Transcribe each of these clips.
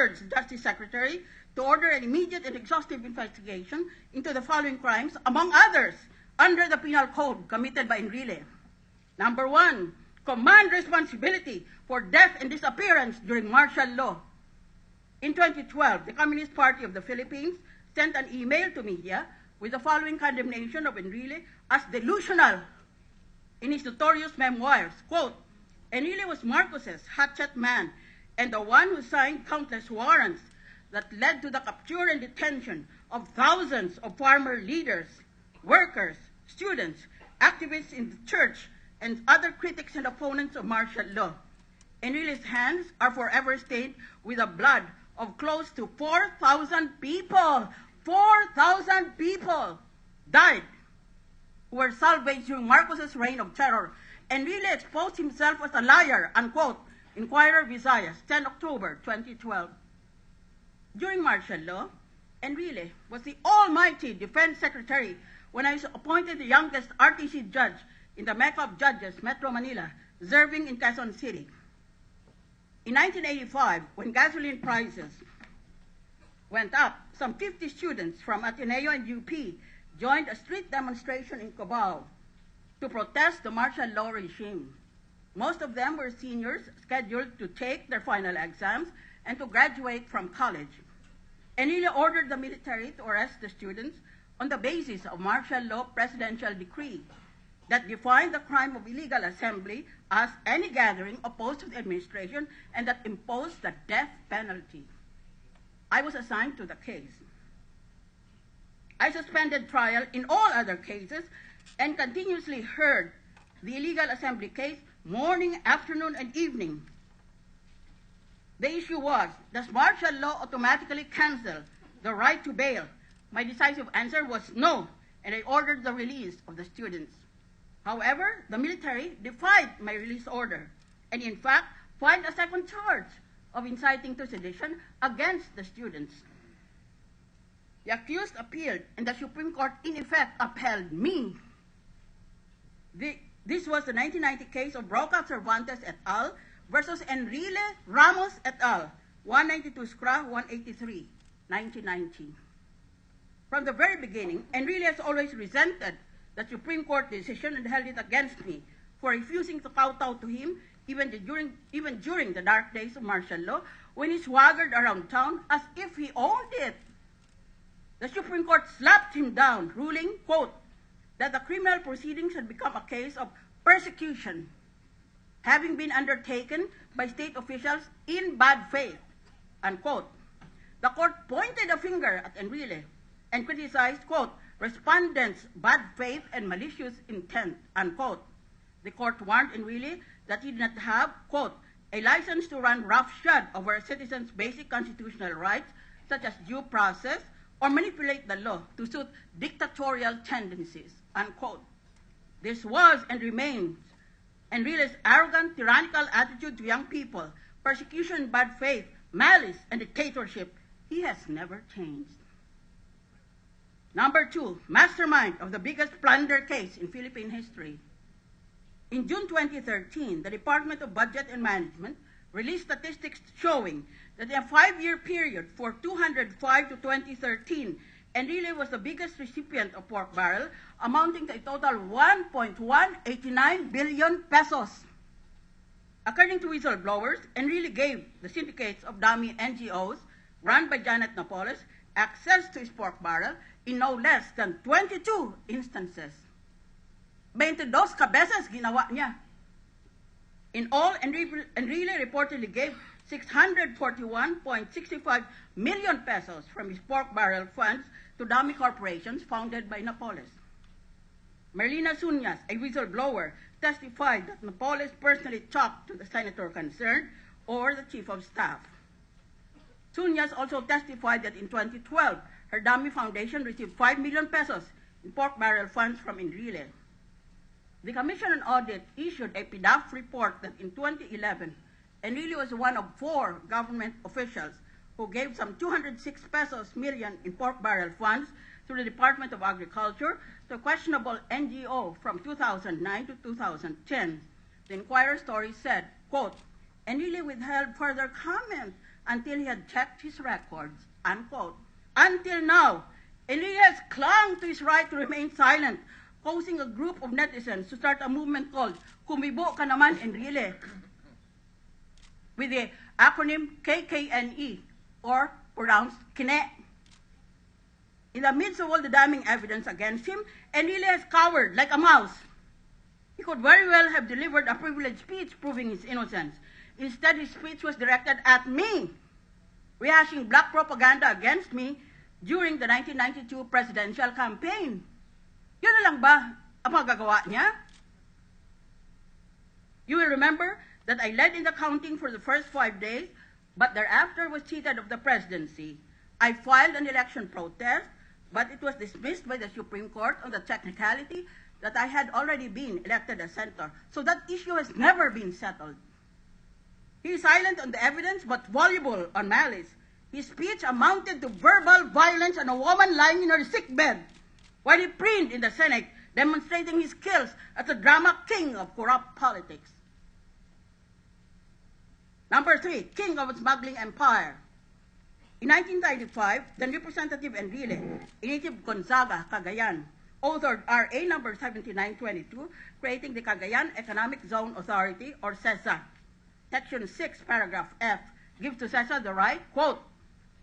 urged the Justice Secretary to order an immediate and exhaustive investigation into the following crimes, among others, under the Penal Code committed by Enrile. Number 1, command responsibility for death and disappearance during martial law. In 2012, the Communist Party of the Philippines sent an email to media with the following condemnation of Enrile as delusional in his notorious memoirs. Quote, Enrile was Marcos's hatchet man and the one who signed countless warrants that led to the capture and detention of thousands of farmer leaders, workers, students, activists in the church, and other critics and opponents of martial law. Enrile's hands are forever stained with the blood of close to 4,000 people. 4,000 people died who were salvaged during Marcos's reign of terror. Enrile exposed himself as a liar, unquote. Inquirer Visayas, 10 October 2012. During martial law, Enrile was the almighty defense secretary when I was appointed the youngest RTC judge in the Mecca of Judges, Metro Manila, serving in Quezon City. In 1985, when gasoline prices went up, some 50 students from Ateneo and UP joined a street demonstration in Cubao to protest the martial law regime. Most of them were seniors scheduled to take their final exams and to graduate from college. Enrile ordered the military to arrest the students on the basis of martial law presidential decree that defined the crime of illegal assembly as any gathering opposed to the administration and that imposed the death penalty. I was assigned to the case. I suspended trial in all other cases and continuously heard the illegal assembly case morning, afternoon, and evening. The issue was, does martial law automatically cancel the right to bail? My decisive answer was no, and I ordered the release of the students. However, the military defied my release order and in fact filed a second charge of inciting to sedition against the students. The accused appealed and the Supreme Court in effect upheld me. This was the 1990 case of Broca Cervantes et al. Versus Enrile Ramos et al. 192 SCRA 183, 1990. From the very beginning, Enrile has always resented the Supreme Court decision and held it against me for refusing to kowtow to him even during the dark days of martial law when he swaggered around town as if he owned it. The Supreme Court slapped him down, ruling, quote, that the criminal proceedings had become a case of persecution, having been undertaken by state officials in bad faith, unquote. The court pointed a finger at Enrile and criticized, quote, respondents' bad faith and malicious intent, unquote. The court warned Enrile that he did not have, quote, a license to run roughshod over a citizen's basic constitutional rights, such as due process, or manipulate the law to suit dictatorial tendencies, unquote. This was and remains Enrile's arrogant, tyrannical attitude to young people, persecution, bad faith, malice, and dictatorship. He has never changed. Number 2, mastermind of the biggest plunder case in Philippine history. In June 2013, the Department of Budget and Management released statistics showing that in a 5-year period for 2005 to 2013, Enrile was the biggest recipient of pork barrel, amounting to a total 1.189 billion pesos. According to whistleblowers, Enrile gave the syndicates of dummy NGOs run by Janet Napoles access to his pork barrel in no less than 22 instances. 22 cabezas ginawa niya. In all, Enrile reportedly gave 641.65 million pesos from his pork barrel funds to dummy corporations founded by Napoles. Merlina Sunyas, a whistleblower, testified that Napoles personally talked to the senator concerned or the chief of staff. Sunyas also testified that in 2012, her dummy foundation received 5 million pesos in pork barrel funds from Enrile. The Commission on Audit issued a PDAF report that in 2011, Enrile was one of 4 government officials who gave some 206 million in pork barrel funds through the Department of Agriculture to a questionable NGO from 2009 to 2010. The Inquirer story said, quote, Enrile withheld further comment until he had checked his records, unquote. Until now, Enrile has clung to his right to remain silent, causing a group of netizens to start a movement called Kumibo Ka Naman Enrile, with the acronym KKNE, or pronounced Kine. In the midst of all the damning evidence against him, Enrile has cowered like a mouse. He could very well have delivered a privileged speech proving his innocence. Instead, his speech was directed at me, rehashing black propaganda against me during the 1992 presidential campaign. Yun na lang ba ang magagawa niya? You will remember that I led in the counting for the first 5 days, but thereafter was cheated of the presidency. I filed an election protest, but it was dismissed by the Supreme Court on the technicality that I had already been elected as senator. So that issue has never been settled. He is silent on the evidence, but voluble on malice. His speech amounted to verbal violence on a woman lying in her sickbed, while he preened in the Senate, demonstrating his skills as a drama king of corrupt politics. Number 3, king of a smuggling empire. In 1995, then Representative Enrile, a native Gonzaga, Cagayan, authored RA number 7922, creating the Cagayan Economic Zone Authority, or CEZA. Section 6, paragraph F, gives to CEZA the right, quote,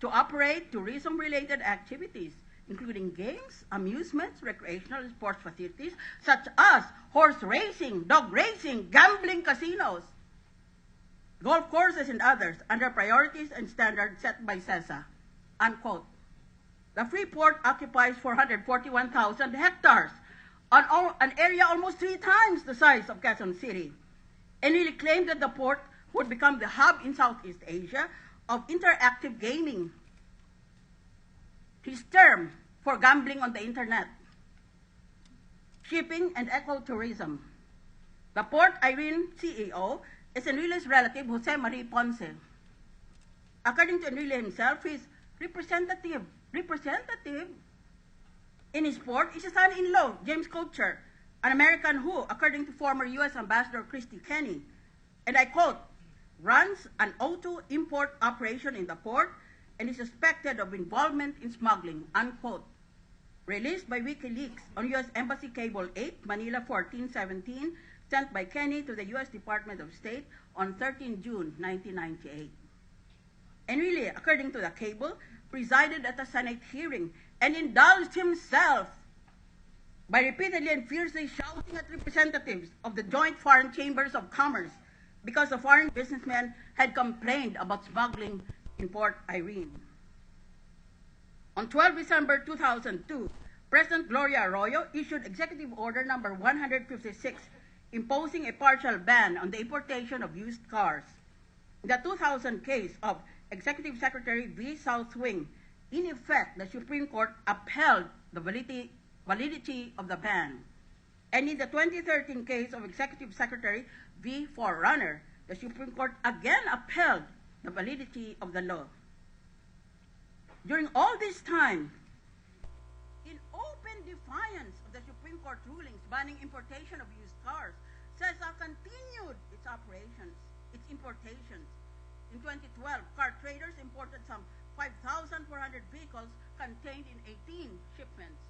to operate tourism-related activities, including games, amusements, recreational and sports facilities, such as horse racing, dog racing, gambling casinos, golf courses, and others, under priorities and standards set by CEZA, unquote. The free port occupies 441,000 hectares, on an area almost 3 times the size of Quezon City. Enrile claimed that the port would become the hub in Southeast Asia of interactive gaming, his term for gambling on the internet, shipping, and ecotourism. The Port Irene CEO is Enrile's relative, Jose Marie Ponce. According to Enrile himself, his representative in his port is his son-in-law, James Coacher, an American who, according to former U.S. Ambassador Christy Kenny, and I quote, runs an O2 import operation in the port and is suspected of involvement in smuggling, unquote. Released by WikiLeaks on U.S. Embassy Cable 8, Manila 1417, sent by Kenny to the U.S. Department of State on 13 June 1998. Enrile, according to the cable, presided at a Senate hearing and indulged himself by repeatedly and fiercely shouting at representatives of the Joint Foreign Chambers of Commerce because the foreign businessmen had complained about smuggling in Port Irene. On 12 December 2002, President Gloria Arroyo issued Executive Order number 156, imposing a partial ban on the importation of used cars. In the 2000 case of Executive Secretary V. South Wing, in effect, the Supreme Court upheld the validity of the ban. And in the 2013 case of Executive Secretary V. Forerunner, the Supreme Court again upheld the validity of the law. During all this time, in open defiance of the Supreme Court rulings banning importation of used cars, CEZA continued its operations, its importations. In 2012, car traders imported some 5,400 vehicles contained in 18 shipments.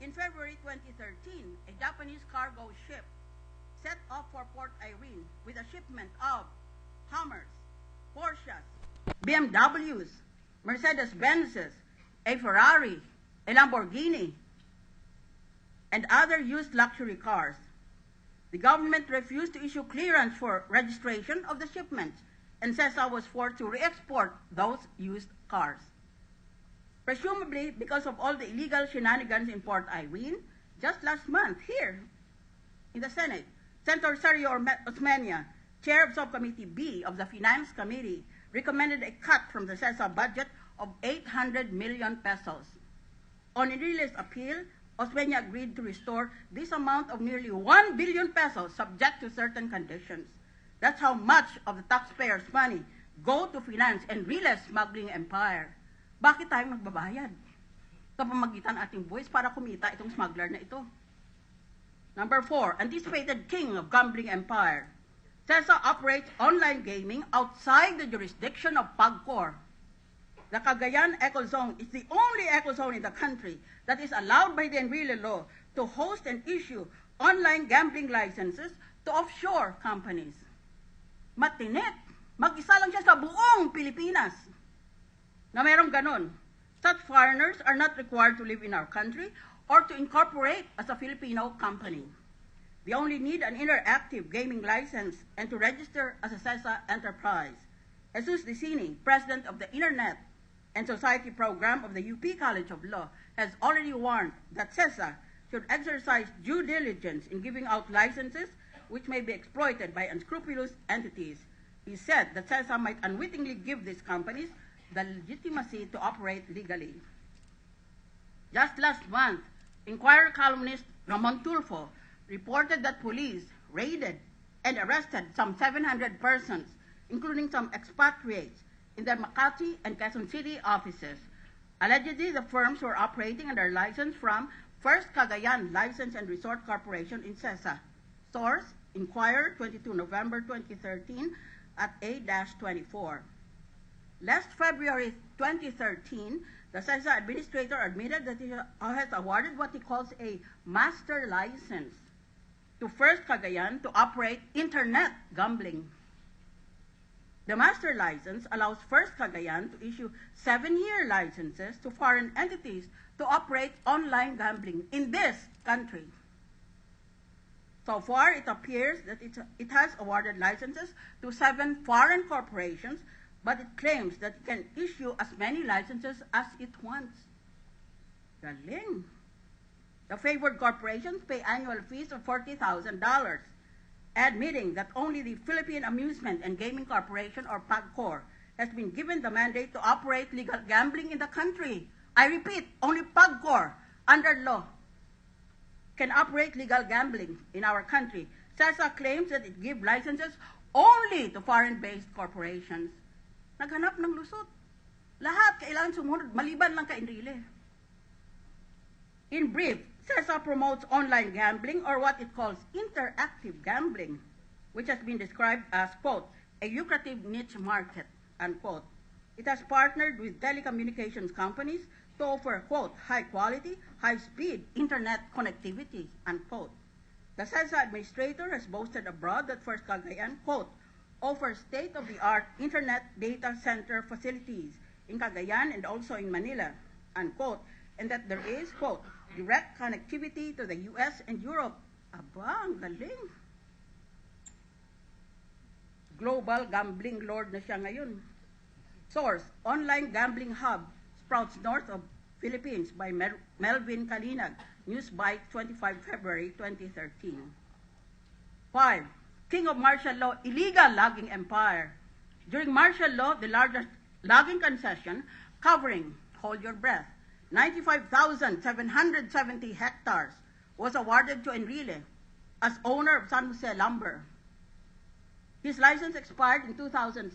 In February 2013, a Japanese cargo ship set off for Port Irene with a shipment of Hummers, Porsches, BMWs, Mercedes-Benzes, a Ferrari, a Lamborghini, and other used luxury cars. The government refused to issue clearance for registration of the shipments, and CEZA was forced to re-export those used cars. Presumably because of all the illegal shenanigans in Port Irene, just last month here in the Senate, Senator Sergio Osmeña, chair of Subcommittee B of the Finance Committee, recommended a cut from the CEZA budget of 800 million pesos. On Enrile's appeal, Osmeña agreed to restore this amount of nearly 1 billion pesos subject to certain conditions. That's how much of the taxpayers' money go to finance Enrile's smuggling empire. Bakit tayo magbabayad? Kapamagitan ating voice para kumita itong smuggler na ito. Number 4, anticipated king of gambling empire. CESA operates online gaming outside the jurisdiction of PAGCOR. The Cagayan Ecozone is the only ecozone in the country that is allowed by the Enrile law to host and issue online gambling licenses to offshore companies. Matinit, mag-isa lang siya sa buong Pilipinas na merong ganon. Such foreigners are not required to live in our country or to incorporate as a Filipino company. They only need an interactive gaming license and to register as a CESA enterprise. Jesus Dicini, president of the Internet and Society Program of the UP College of Law, has already warned that CESA should exercise due diligence in giving out licenses which may be exploited by unscrupulous entities. He said that CESA might unwittingly give these companies the legitimacy to operate legally. Just last month, Inquirer columnist Ramon Tulfo reported that police raided and arrested some 700 persons, including some expatriates, in their Makati and Quezon City offices. Allegedly, the firms were operating under license from First Cagayan License and Resort Corporation in CESA. Source, Inquirer, 22 November 2013 at A-24. Last February 2013, the CESA administrator admitted that he has awarded what he calls a master license to First Cagayan to operate internet gambling. The master license allows First Cagayan to issue 7-year licenses to foreign entities to operate online gambling in this country. So far, it appears that it has awarded licenses to 7 foreign corporations, but it claims that it can issue as many licenses as it wants. Galing. The favored corporations pay annual fees of $40,000, admitting that only the Philippine Amusement and Gaming Corporation, or PAGCOR, has been given the mandate to operate legal gambling in the country. I repeat, only PAGCOR, under law, can operate legal gambling in our country. CESA claims that it gives licenses only to foreign-based corporations. Naghanap ng lusot. Lahat kailangan sumunod, maliban lang kay Enrile. In brief, CESA promotes online gambling, or what it calls interactive gambling, which has been described as, quote, a lucrative niche market, unquote. It has partnered with telecommunications companies to offer, quote, high-quality, high-speed internet connectivity, unquote. The CESA administrator has boasted abroad that First Cagayan, quote, offers state-of-the-art internet data center facilities in Cagayan and also in Manila, unquote, and that there is, quote, direct connectivity to the US and Europe. Aba, ang galing. Global gambling lord na siya ngayon. Source, online gambling hub sprouts north of Philippines by Melvin Kalinag, Newsbite, 25 February 2013. 5. King of martial law, illegal logging empire. During martial law, the largest logging concession covering, hold your breath, 95,770 hectares was awarded to Enrile as owner of San Jose Lumber. His license expired in 2007.